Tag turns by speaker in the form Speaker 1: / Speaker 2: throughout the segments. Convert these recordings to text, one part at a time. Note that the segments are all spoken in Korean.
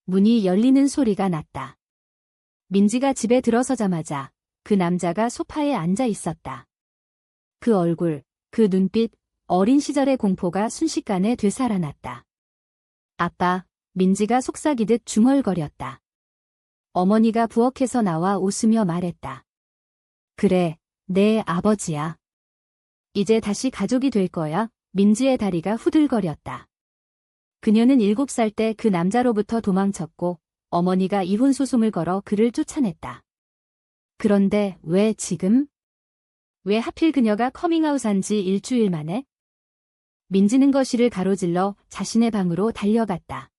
Speaker 1: 문이 열리는 소리가 났다. 민지가 집에 들어서자마자 그 남자가 소파에 앉아 있었다. 그 얼굴, 그 눈빛, 어린 시절의 공포가 순식간에 되살아났다. 아빠, 민지가 속삭이듯 중얼거렸다. 어머니가 부엌에서 나와 웃으며 말했다. 그래, 내 아버지야. 이제 다시 가족이 될 거야. 민지의 다리가 후들거렸다. 그녀는 7살 때 그 남자로부터 도망쳤고 어머니가 이혼 소송을 걸어 그를 쫓아냈다. 그런데 왜 지금? 왜 하필 그녀가 커밍아웃한 지 일주일 만에? 민지는 거실을 가로질러 자신의 방으로 달려갔다.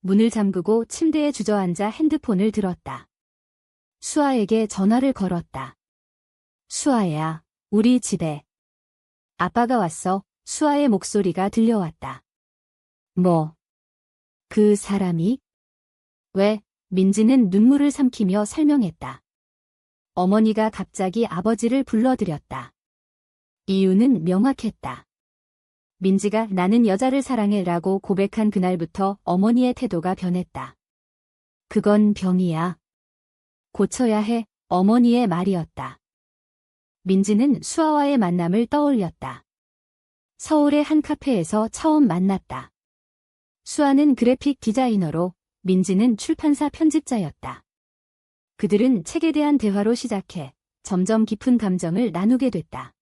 Speaker 1: 문을 잠그고 침대에 주저앉아 핸드폰을 들었다. 수아에게 전화를 걸었다. 수아야, 우리 집에. 아빠가 왔어. 수아의 목소리가 들려왔다. 뭐? 그 사람이? 왜? 민지는 눈물을 삼키며 설명했다. 어머니가 갑자기 아버지를 불러들였다. 이유는 명확했다. 민지가 나는 여자를 사랑해 라고 고백한 그날부터 어머니의 태도가 변했다. 그건 병이야. 고쳐야 해. 어머니의 말이었다. 민지는 수아와의 만남을 떠올렸다. 서울의 한 카페에서 처음 만났다. 수아는 그래픽 디자이너로, 민지는 출판사 편집자였다. 그들은 책에 대한 대화로 시작해 점점 깊은 감정을 나누게 됐다.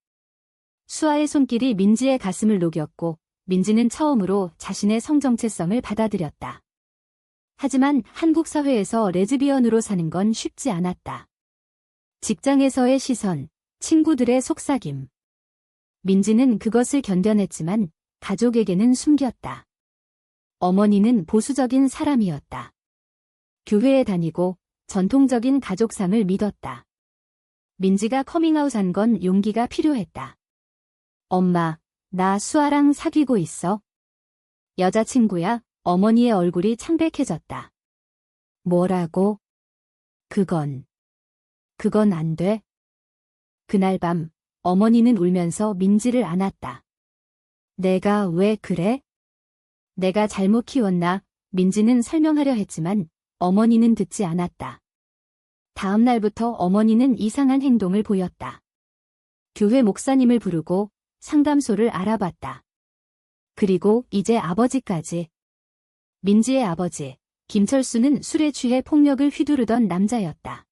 Speaker 1: 수아의 손길이 민지의 가슴을 녹였고 민지는 처음으로 자신의 성정체성을 받아들였다. 하지만 한국 사회에서 레즈비언으로 사는 건 쉽지 않았다. 직장에서의 시선, 친구들의 속삭임. 민지는 그것을 견뎌냈지만 가족에게는 숨겼다. 어머니는 보수적인 사람이었다. 교회에 다니고 전통적인 가족상을 믿었다. 민지가 커밍아웃한 건 용기가 필요했다. 엄마, 나 수아랑 사귀고 있어. 여자친구야. 어머니의 얼굴이 창백해졌다. 뭐라고? 그건 안 돼. 그날 밤 어머니는 울면서 민지를 안았다. 내가 왜 그래? 내가 잘못 키웠나? 민지는 설명하려 했지만 어머니는 듣지 않았다. 다음 날부터 어머니는 이상한 행동을 보였다. 교회 목사님을 부르고 상담소를 알아봤다. 그리고 이제 아버지까지. 민지의 아버지, 김철수는 술에 취해 폭력을 휘두르던 남자였다.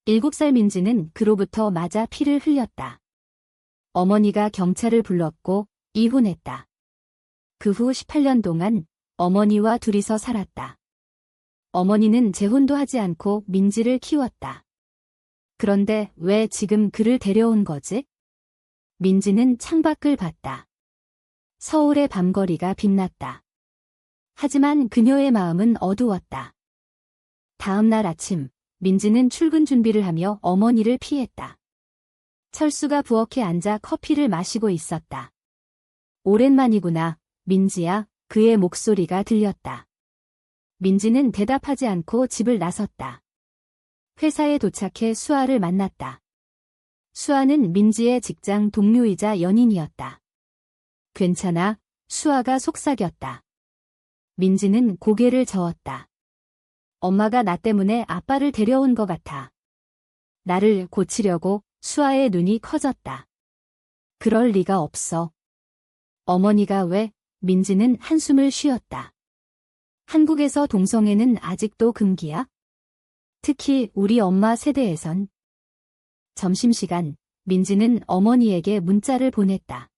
Speaker 1: 7살 민지는 그로부터 맞아 피를 흘렸다. 어머니가 경찰을 불렀고 이혼했다. 그 후 18년 동안 어머니와 둘이서 살았다. 어머니는 재혼도 하지 않고 민지를 키웠다. 그런데 왜 지금 그를 데려온 거지? 민지는 창밖을 봤다. 서울의 밤거리가 빛났다. 하지만 그녀의 마음은 어두웠다. 다음 날 아침, 민지는 출근 준비를 하며 어머니를 피했다. 철수가 부엌에 앉아 커피를 마시고 있었다. 오랜만이구나, 민지야. 그의 목소리가 들렸다. 민지는 대답하지 않고 집을 나섰다. 회사에 도착해 수아를 만났다. 수아는 민지의 직장 동료이자 연인이었다. 괜찮아? 수아가 속삭였다. 민지는 고개를 저었다. 엄마가 나 때문에 아빠를 데려온 것 같아. 나를 고치려고. 수아의 눈이 커졌다. 그럴 리가 없어. 어머니가 왜? 민지는 한숨을 쉬었다. 한국에서 동성애는 아직도 금기야? 특히 우리 엄마 세대에선. 점심시간, 민지는 어머니에게 문자를 보냈다.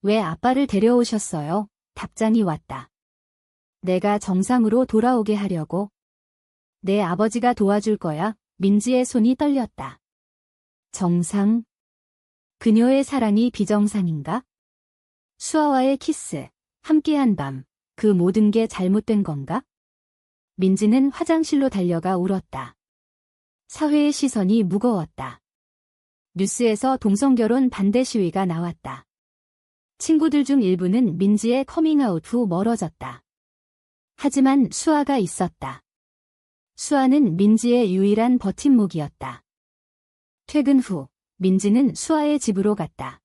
Speaker 1: 왜 아빠를 데려오셨어요? 답장이 왔다. 내가 정상으로 돌아오게 하려고. 내 아버지가 도와줄 거야. 민지의 손이 떨렸다. 정상? 그녀의 사랑이 비정상인가? 수아와의 키스, 함께한 밤, 그 모든 게 잘못된 건가? 민지는 화장실로 달려가 울었다. 사회의 시선이 무거웠다. 뉴스에서 동성결혼 반대 시위가 나왔다. 친구들 중 일부는 민지의 커밍아웃 후 멀어졌다. 하지만 수아가 있었다. 수아는 민지의 유일한 버팀목이었다. 퇴근 후, 민지는 수아의 집으로 갔다.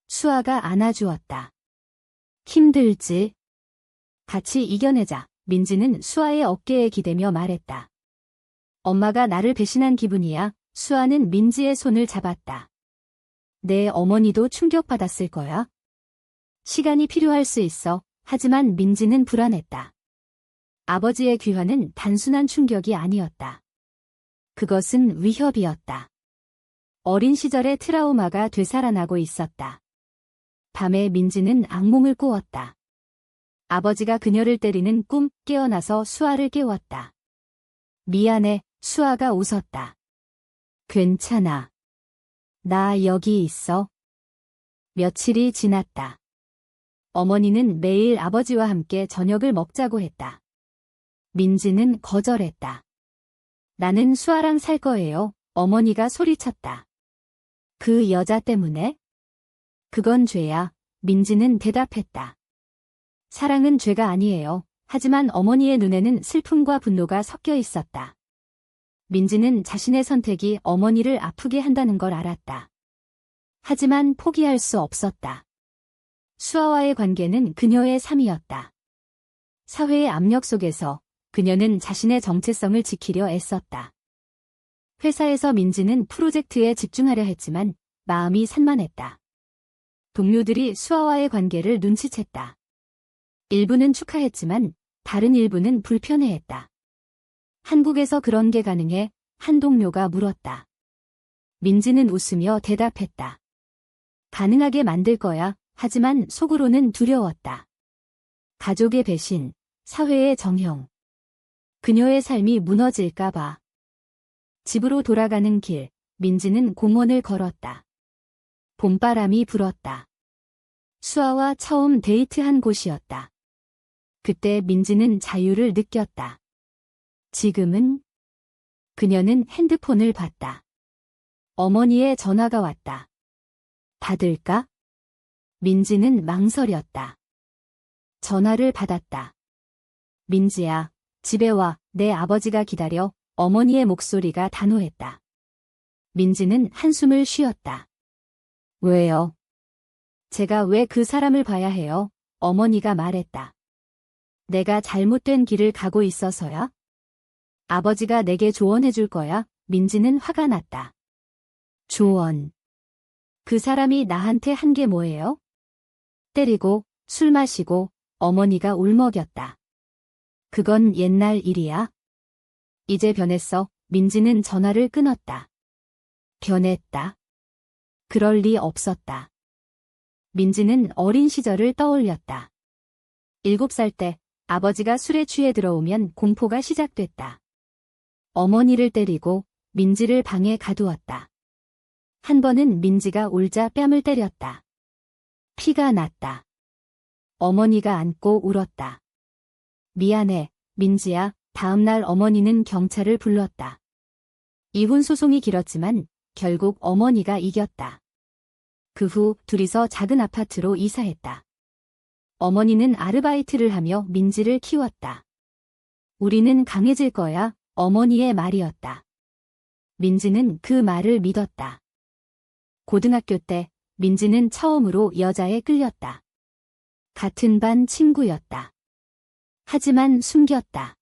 Speaker 1: 수아가 안아주었다. 힘들지? 같이 이겨내자. 민지는 수아의 어깨에 기대며 말했다. 엄마가 나를 배신한 기분이야. 수아는 민지의 손을 잡았다. 내 어머니도 충격받았을 거야. 시간이 필요할 수 있어. 하지만 민지는 불안했다. 아버지의 귀환은 단순한 충격이 아니었다. 그것은 위협이었다. 어린 시절의 트라우마가 되살아나고 있었다. 밤에 민지는 악몽을 꾸었다. 아버지가 그녀를 때리는 꿈, 깨어나서 수아를 깨웠다. 미안해, 수아가 웃었다. 괜찮아. 나 여기 있어. 며칠이 지났다. 어머니는 매일 아버지와 함께 저녁을 먹자고 했다. 민지는 거절했다. 나는 수아랑 살 거예요. 어머니가 소리쳤다. 그 여자 때문에? 그건 죄야. 민지는 대답했다. 사랑은 죄가 아니에요. 하지만 어머니의 눈에는 슬픔과 분노가 섞여 있었다. 민지는 자신의 선택이 어머니를 아프게 한다는 걸 알았다. 하지만 포기할 수 없었다. 수아와의 관계는 그녀의 삶이었다. 사회의 압력 속에서 그녀는 자신의 정체성을 지키려 애썼다. 회사에서 민지는 프로젝트에 집중하려 했지만 마음이 산만했다. 동료들이 수아와의 관계를 눈치챘다. 일부는 축하했지만 다른 일부는 불편해했다. 한국에서 그런 게 가능해? 한 동료가 물었다. 민지는 웃으며 대답했다. 가능하게 만들 거야. 하지만 속으로는 두려웠다. 가족의 배신, 사회의 정형. 그녀의 삶이 무너질까봐. 집으로 돌아가는 길, 민지는 공원을 걸었다. 봄바람이 불었다. 수아와 처음 데이트한 곳이었다. 그때 민지는 자유를 느꼈다. 지금은? 그녀는 핸드폰을 봤다. 어머니의 전화가 왔다. 받을까? 민지는 망설였다. 전화를 받았다. 민지야, 집에 와. 내 아버지가 기다려. 어머니의 목소리가 단호했다. 민지는 한숨을 쉬었다. 왜요? 제가 왜 그 사람을 봐야 해요? 어머니가 말했다. 내가 잘못된 길을 가고 있어서야? 아버지가 내게 조언해 줄 거야? 민지는 화가 났다. 조언. 그 사람이 나한테 한 게 뭐예요? 때리고, 술 마시고, 어머니가 울먹였다. 그건 옛날 일이야. 이제 변했어. 민지는 전화를 끊었다. 변했다. 그럴 리 없었다. 민지는 어린 시절을 떠올렸다. 7살 때 아버지가 술에 취해 들어오면 공포가 시작됐다. 어머니를 때리고 민지를 방에 가두었다. 한 번은 민지가 울자 뺨을 때렸다. 피가 났다. 어머니가 안고 울었다. 미안해, 민지야. 다음 날 어머니는 경찰을 불렀다. 이혼 소송이 길었지만 결국 어머니가 이겼다. 그 후 둘이서 작은 아파트로 이사했다. 어머니는 아르바이트를 하며 민지를 키웠다. 우리는 강해질 거야. 어머니의 말이었다. 민지는 그 말을 믿었다. 고등학교 때 민지는 처음으로 여자에 끌렸다. 같은 반 친구였다. 하지만 숨겼다.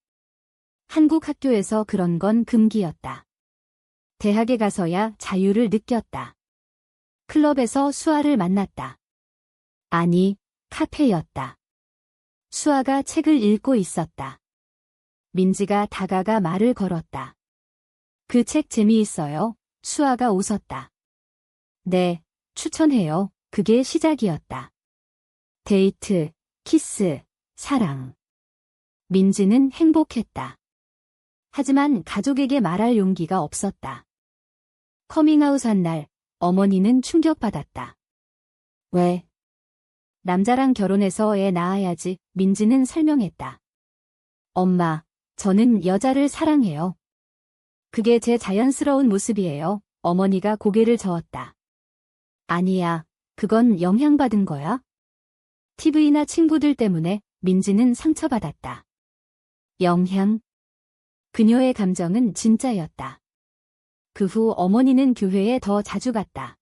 Speaker 1: 한국 학교에서 그런 건 금기였다. 대학에 가서야 자유를 느꼈다. 클럽에서 수아를 만났다. 아니, 카페였다. 수아가 책을 읽고 있었다. 민지가 다가가 말을 걸었다. 그 책 재미있어요. 수아가 웃었다. 네, 추천해요. 그게 시작이었다. 데이트, 키스, 사랑. 민지는 행복했다. 하지만 가족에게 말할 용기가 없었다. 커밍아웃 한 날, 어머니는 충격받았다. 왜? 남자랑 결혼해서 애 낳아야지. 민지는 설명했다. 엄마, 저는 여자를 사랑해요. 그게 제 자연스러운 모습이에요. 어머니가 고개를 저었다. 아니야, 그건 영향받은 거야. TV나 친구들 때문에. 민지는 상처받았다. 영향? 그녀의 감정은 진짜였다. 그 후 어머니는 교회에 더 자주 갔다.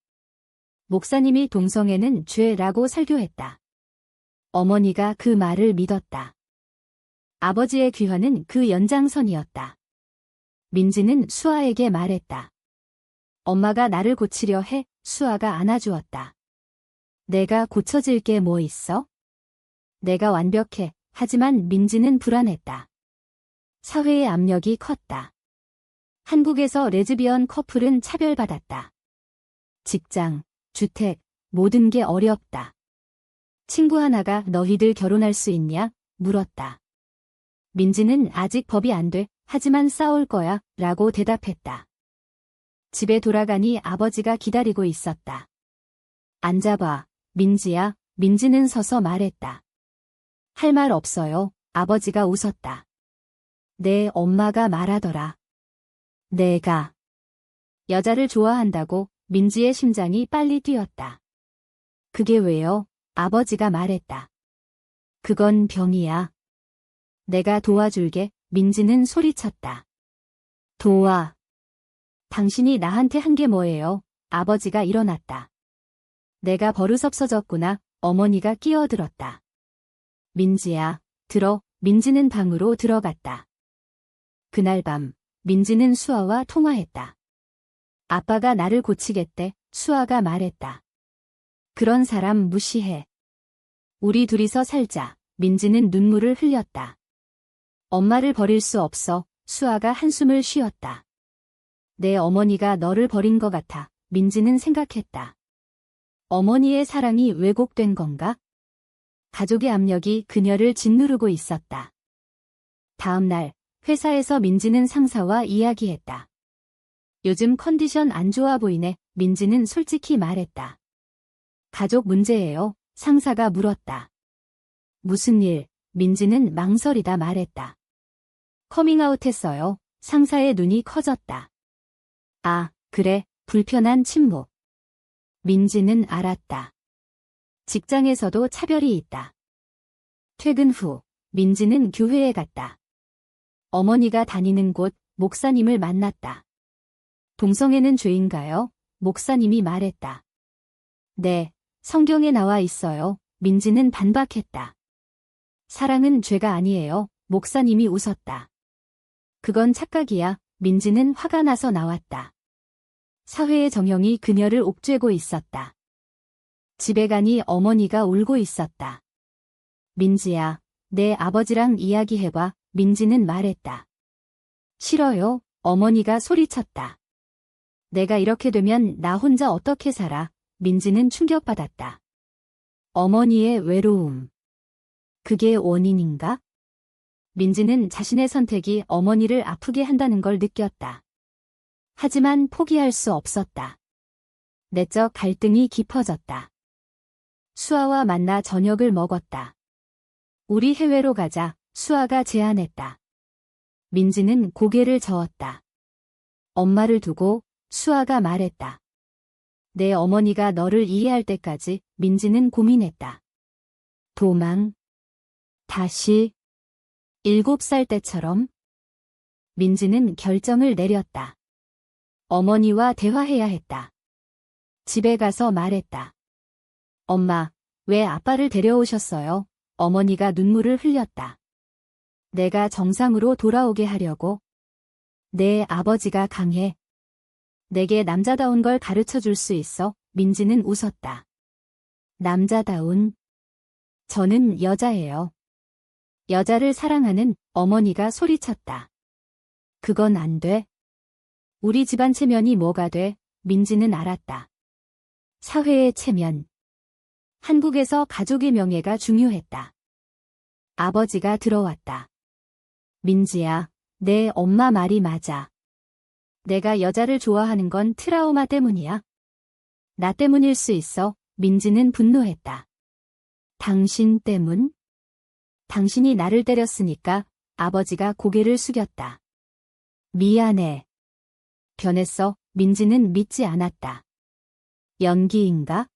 Speaker 1: 목사님이 동성애는 죄라고 설교했다. 어머니가 그 말을 믿었다. 아버지의 귀환은 그 연장선이었다. 민지는 수아에게 말했다. 엄마가 나를 고치려 해. 수아가 안아주었다. 내가 고쳐질 게 뭐 있어? 내가 완벽해. 하지만 민지는 불안했다. 사회의 압력이 컸다. 한국에서 레즈비언 커플은 차별받았다. 직장, 주택, 모든 게 어렵다. 친구 하나가 너희들 결혼할 수 있냐? 물었다. 민지는 아직 법이 안 돼. 하지만 싸울 거야. 라고 대답했다. 집에 돌아가니 아버지가 기다리고 있었다. 앉아봐, 민지야. 민지는 서서 말했다. 할 말 없어요. 아버지가 웃었다. 내 엄마가 말하더라. 내가 여자를 좋아한다고. 민지의 심장이 빨리 뛰었다. 그게 왜요? 아버지가 말했다. 그건 병이야. 내가 도와줄게. 민지는 소리쳤다. 도와. 당신이 나한테 한 게 뭐예요? 아버지가 일어났다. 내가 버릇없어졌구나. 어머니가 끼어들었다. 민지야, 들어. 민지는 방으로 들어갔다. 그날 밤, 민지는 수아와 통화했다. 아빠가 나를 고치겠대. 수아가 말했다. 그런 사람 무시해. 우리 둘이서 살자. 민지는 눈물을 흘렸다. 엄마를 버릴 수 없어. 수아가 한숨을 쉬었다. 내 어머니가 너를 버린 것 같아. 민지는 생각했다. 어머니의 사랑이 왜곡된 건가? 가족의 압력이 그녀를 짓누르고 있었다. 다음 날, 회사에서 민지는 상사와 이야기했다. 요즘 컨디션 안 좋아 보이네. 민지는 솔직히 말했다. 가족 문제예요. 상사가 물었다. 무슨 일? 민지는 망설이다 말했다. 커밍아웃 했어요. 상사의 눈이 커졌다. 아, 그래. 불편한 침묵. 민지는 알았다. 직장에서도 차별이 있다. 퇴근 후, 민지는 교회에 갔다. 어머니가 다니는 곳, 목사님을 만났다. 동성애는 죄인가요? 목사님이 말했다. 네, 성경에 나와 있어요. 민지는 반박했다. 사랑은 죄가 아니에요. 목사님이 웃었다. 그건 착각이야. 민지는 화가 나서 나왔다. 사회의 정형이 그녀를 옥죄고 있었다. 집에 가니 어머니가 울고 있었다. 민지야, 내 아버지랑 이야기해봐. 민지는 말했다. 싫어요. 어머니가 소리쳤다. 내가 이렇게 되면 나 혼자 어떻게 살아? 민지는 충격받았다. 어머니의 외로움. 그게 원인인가? 민지는 자신의 선택이 어머니를 아프게 한다는 걸 느꼈다. 하지만 포기할 수 없었다. 내적 갈등이 깊어졌다. 수아와 만나 저녁을 먹었다. 우리 해외로 가자. 수아가 제안했다. 민지는 고개를 저었다. 엄마를 두고 수아가 말했다. 내 어머니가 너를 이해할 때까지. 민지는 고민했다. 도망. 다시. 7살 때처럼. 민지는 결정을 내렸다. 어머니와 대화해야 했다. 집에 가서 말했다. 엄마, 왜 아빠를 데려오셨어요? 어머니가 눈물을 흘렸다. 내가 정상으로 돌아오게 하려고. 내 아버지가 강해. 내게 남자다운 걸 가르쳐 줄 수 있어. 민지는 웃었다. 남자다운. 저는 여자예요. 여자를 사랑하는. 어머니가 소리쳤다. 그건 안 돼. 우리 집안 체면이 뭐가 돼? 민지는 알았다. 사회의 체면. 한국에서 가족의 명예가 중요했다. 아버지가 들어왔다. 민지야, 내 엄마 말이 맞아. 내가 여자를 좋아하는 건 트라우마 때문이야. 나 때문일 수 있어. 민지는 분노했다. 당신 때문? 당신이 나를 때렸으니까. 아버지가 고개를 숙였다. 미안해. 변했어. 민지는 믿지 않았다. 연기인가?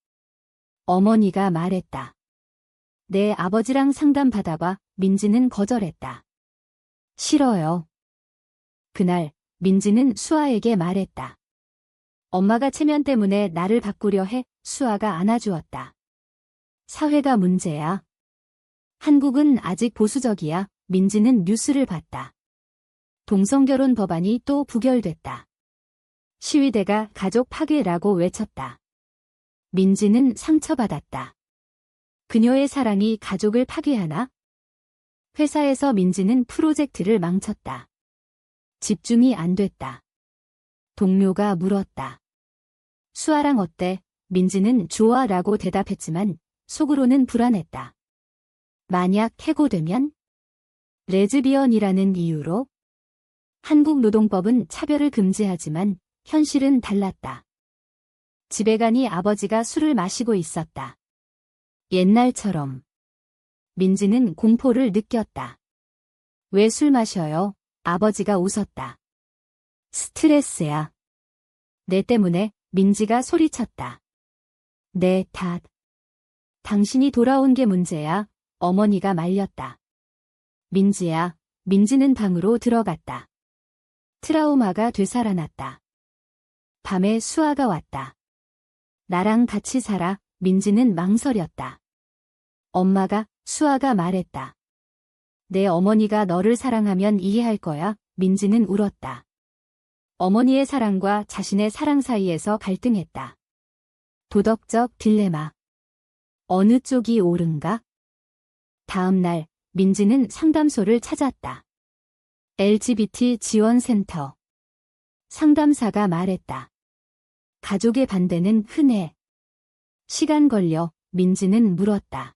Speaker 1: 어머니가 말했다. 내 아버지랑 상담 받아봐. 민지는 거절했다. 싫어요. 그날 민지는 수아에게 말했다. 엄마가 체면 때문에 나를 바꾸려 해. 수아가 안아주었다. 사회가 문제야. 한국은 아직 보수적이야. 민지는 뉴스를 봤다. 동성결혼 법안이 또 부결됐다. 시위대가 가족 파괴라고 외쳤다. 민지는 상처받았다. 그녀의 사랑이 가족을 파괴하나? 회사에서 민지는 프로젝트를 망쳤다. 집중이 안 됐다. 동료가 물었다. 수아랑 어때? 민지는 좋아라고 대답했지만 속으로는 불안했다. 만약 해고되면? 레즈비언이라는 이유로? 한국 노동법은 차별을 금지하지만 현실은 달랐다. 집에 가니 아버지가 술을 마시고 있었다. 옛날처럼. 민지는 공포를 느꼈다. 왜 술 마셔요? 아버지가 웃었다. 스트레스야. 내 때문에. 민지가 소리쳤다. 내 탓. 당신이 돌아온 게 문제야. 어머니가 말렸다. 민지야. 민지는 방으로 들어갔다. 트라우마가 되살아났다. 밤에 수아가 왔다. 나랑 같이 살아. 민지는 망설였다. 엄마가, 수아가 말했다. 내 어머니가 너를 사랑하면 이해할 거야. 민지는 울었다. 어머니의 사랑과 자신의 사랑 사이에서 갈등했다. 도덕적 딜레마. 어느 쪽이 옳은가? 다음 날, 민지는 상담소를 찾았다. LGBT 지원센터. 상담사가 말했다. 가족의 반대는 흔해. 시간 걸려. 민지는 물었다.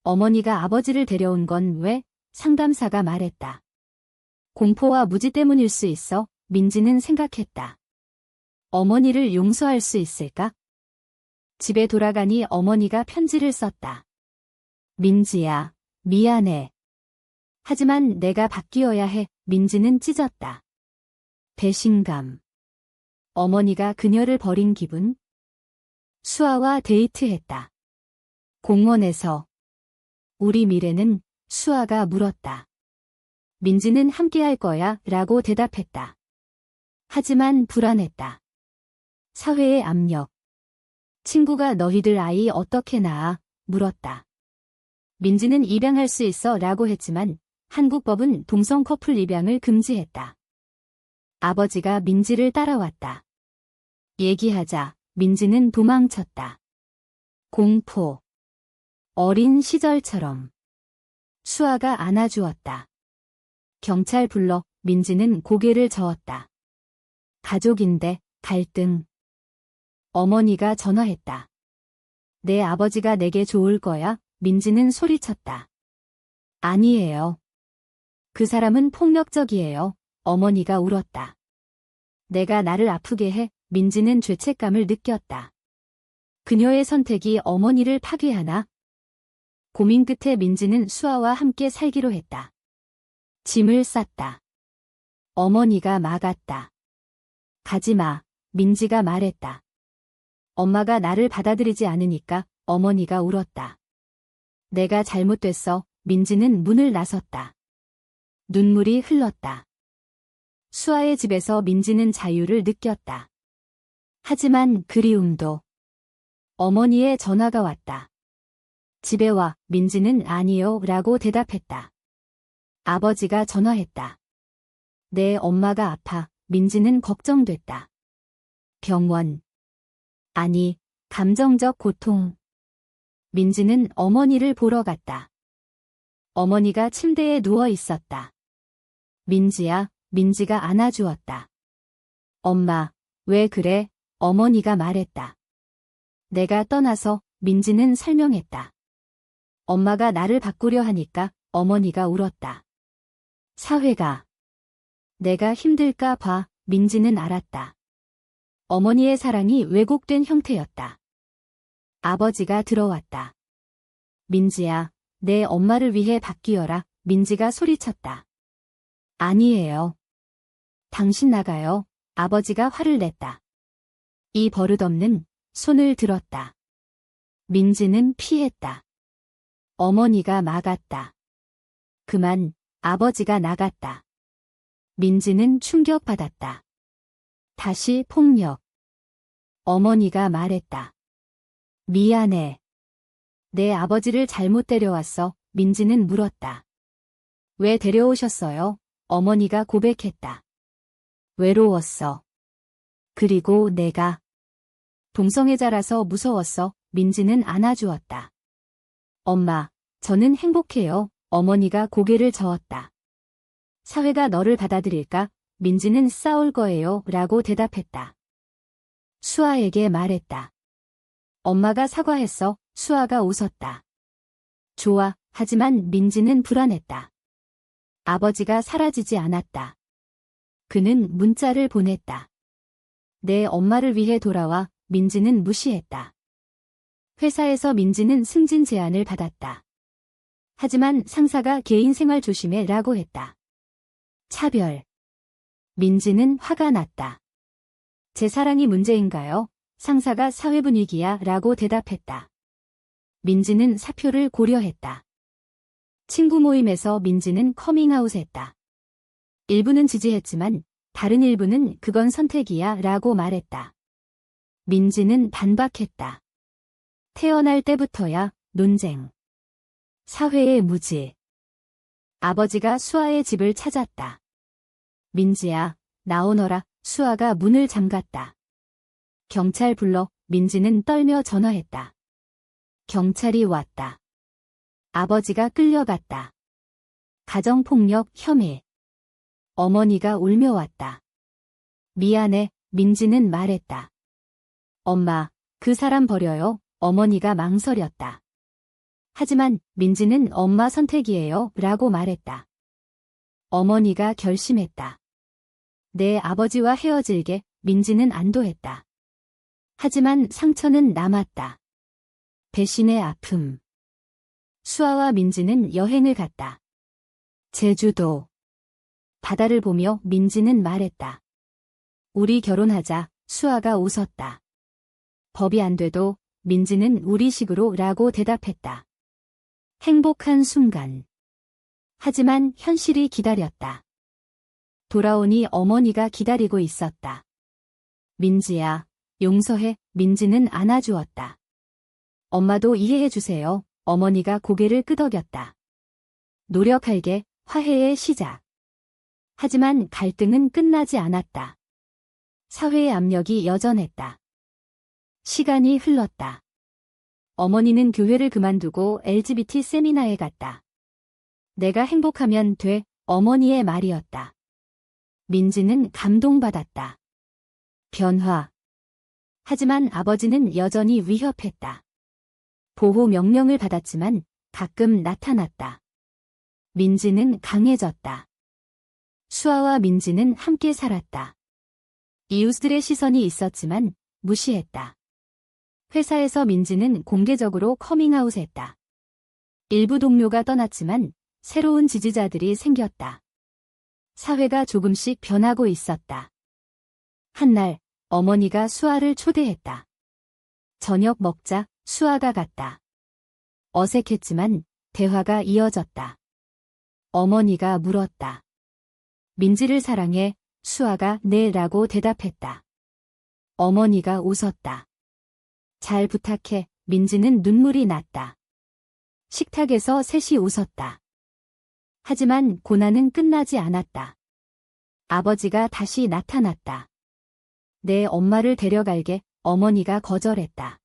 Speaker 1: 어머니가 아버지를 데려온 건 왜? 상담사가 말했다. 공포와 무지 때문일 수 있어. 민지는 생각했다. 어머니를 용서할 수 있을까? 집에 돌아가니 어머니가 편지를 썼다. 민지야, 미안해. 하지만 내가 바뀌어야 해. 민지는 찢었다. 배신감. 어머니가 그녀를 버린 기분? 수아와 데이트했다. 공원에서. 우리 미래는? 수아가 물었다. 민지는 함께할 거야 라고 대답했다. 하지만 불안했다. 사회의 압력. 친구가 너희들 아이 어떻게 낳아? 물었다. 민지는 입양할 수 있어 라고 했지만 한국 법은 동성 커플 입양을 금지했다. 아버지가 민지를 따라왔다. 얘기하자. 민지는 도망쳤다. 공포. 어린 시절처럼. 수아가 안아주었다. 경찰 불러. 민지는 고개를 저었다. 가족인데, 갈등. 어머니가 전화했다. 내 아버지가 내게 좋을 거야? 민지는 소리쳤다. 아니에요. 그 사람은 폭력적이에요. 어머니가 울었다. 내가 나를 아프게 해. 민지는 죄책감을 느꼈다. 그녀의 선택이 어머니를 파괴하나? 고민 끝에 민지는 수아와 함께 살기로 했다. 짐을 쌌다. 어머니가 막았다. 가지마. 민지가 말했다. 엄마가 나를 받아들이지 않으니까. 어머니가 울었다. 내가 잘못됐어. 민지는 문을 나섰다. 눈물이 흘렀다. 수아의 집에서 민지는 자유를 느꼈다. 하지만 그리움도. 어머니의 전화가 왔다. 집에 와. 민지는 아니요 라고 대답했다. 아버지가 전화했다. 내 엄마가 아파. 민지는 걱정됐다. 병원. 아니, 감정적 고통. 민지는 어머니를 보러 갔다. 어머니가 침대에 누워 있었다. 민지야. 민지가 안아주었다. 엄마, 왜 그래? 어머니가 말했다. 내가 떠나서. 민지는 설명했다. 엄마가 나를 바꾸려 하니까. 어머니가 울었다. 사회가. 내가 힘들까 봐. 민지는 알았다. 어머니의 사랑이 왜곡된 형태였다. 아버지가 들어왔다. 민지야, 내 엄마를 위해 바뀌어라. 민지가 소리쳤다. 아니에요. 당신 나가요. 아버지가 화를 냈다. 이 버릇없는. 손을 들었다. 민지는 피했다. 어머니가 막았다. 그만. 아버지가 나갔다. 민지는 충격받았다. 다시 폭력. 어머니가 말했다. 미안해. 내 아버지를 잘못 데려왔어. 민지는 물었다. 왜 데려오셨어요? 어머니가 고백했다. 외로웠어. 그리고 내가 동성애자라서 무서웠어. 민지는 안아주었다. 엄마, 저는 행복해요. 어머니가 고개를 저었다. 사회가 너를 받아들일까? 민지는 싸울 거예요. 라고 대답했다. 수아에게 말했다. 엄마가 사과했어. 수아가 웃었다. 좋아. 하지만 민지는 불안했다. 아버지가 사라지지 않았다. 그는 문자를 보냈다. 내 엄마를 위해 돌아와. 민지는 무시했다. 회사에서 민지는 승진 제안을 받았다. 하지만 상사가 개인 생활 조심해 라고 했다. 차별. 민지는 화가 났다. 제 사랑이 문제인가요? 상사가 사회 분위기야 라고 대답했다. 민지는 사표를 고려했다. 친구 모임에서 민지는 커밍아웃했다. 일부는 지지했지만 다른 일부는 그건 선택이야 라고 말했다. 민지는 반박했다. 태어날 때부터야 논쟁. 사회의 무지. 아버지가 수아의 집을 찾았다. 민지야, 나오너라. 수아가 문을 잠갔다. 경찰 불러. 민지는 떨며 전화했다. 경찰이 왔다. 아버지가 끌려갔다. 가정폭력 혐의. 어머니가 울며 왔다. 미안해. 민지는 말했다. 엄마, 그 사람 버려요. 어머니가 망설였다. 하지만 민지는 엄마 선택이에요. 라고 말했다. 어머니가 결심했다. 내 아버지와 헤어질게. 민지는 안도했다. 하지만 상처는 남았다. 배신의 아픔. 수아와 민지는 여행을 갔다. 제주도. 바다를 보며 민지는 말했다. 우리 결혼하자. 수아가 웃었다. 법이 안 돼도 민지는 우리식으로 라고 대답했다. 행복한 순간. 하지만 현실이 기다렸다. 돌아오니 어머니가 기다리고 있었다. 민지야, 용서해. 민지는 안아주었다. 엄마도 이해해 주세요. 어머니가 고개를 끄덕였다. 노력할게. 화해의 시작. 하지만 갈등은 끝나지 않았다. 사회의 압력이 여전했다. 시간이 흘렀다. 어머니는 교회를 그만두고 LGBT 세미나에 갔다. 내가 행복하면 돼. 어머니의 말이었다. 민지는 감동받았다. 변화. 하지만 아버지는 여전히 위협했다. 보호 명령을 받았지만 가끔 나타났다. 민지는 강해졌다. 수아와 민지는 함께 살았다. 이웃들의 시선이 있었지만 무시했다. 회사에서 민지는 공개적으로 커밍아웃했다. 일부 동료가 떠났지만 새로운 지지자들이 생겼다. 사회가 조금씩 변하고 있었다. 한날 어머니가 수아를 초대했다. 저녁 먹자. 수아가 갔다. 어색했지만 대화가 이어졌다. 어머니가 물었다. 민지를 사랑해. 수아가 네 라고 대답했다. 어머니가 웃었다. 잘 부탁해. 민지는 눈물이 났다. 식탁에서 셋이 웃었다. 하지만 고난은 끝나지 않았다. 아버지가 다시 나타났다. 내 엄마를 데려갈게. 어머니가 거절했다.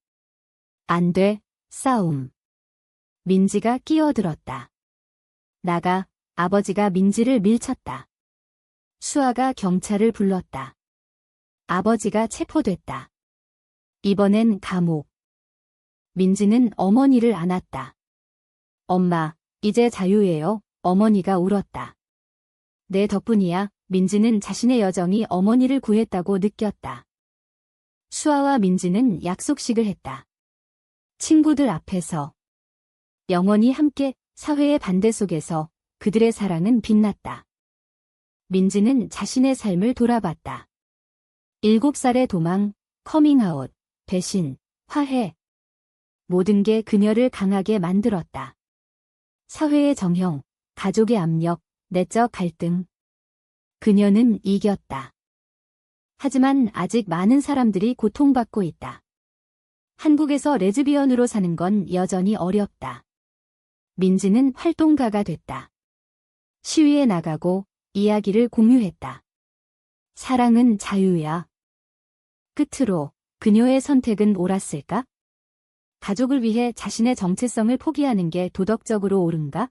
Speaker 1: 안 돼. 싸움. 민지가 끼어들었다. 나가. 아버지가 민지를 밀쳤다. 수아가 경찰을 불렀다. 아버지가 체포됐다. 이번엔 감옥. 민지는 어머니를 안았다. 엄마, 이제 자유예요. 어머니가 울었다. 내 덕분이야. 민지는 자신의 여정이 어머니를 구했다고 느꼈다. 수아와 민지는 약속식을 했다. 친구들 앞에서. 영원히 함께. 사회의 반대 속에서 그들의 사랑은 빛났다. 민지는 자신의 삶을 돌아봤다. 7살의 도망, 커밍아웃, 배신, 화해. 모든 게 그녀를 강하게 만들었다. 사회의 정형, 가족의 압력, 내적 갈등. 그녀는 이겼다. 하지만 아직 많은 사람들이 고통받고 있다. 한국에서 레즈비언으로 사는 건 여전히 어렵다. 민지는 활동가가 됐다. 시위에 나가고 이야기를 공유했다. 사랑은 자유야. 끝으로 그녀의 선택은 옳았을까? 가족을 위해 자신의 정체성을 포기하는 게 도덕적으로 옳은가?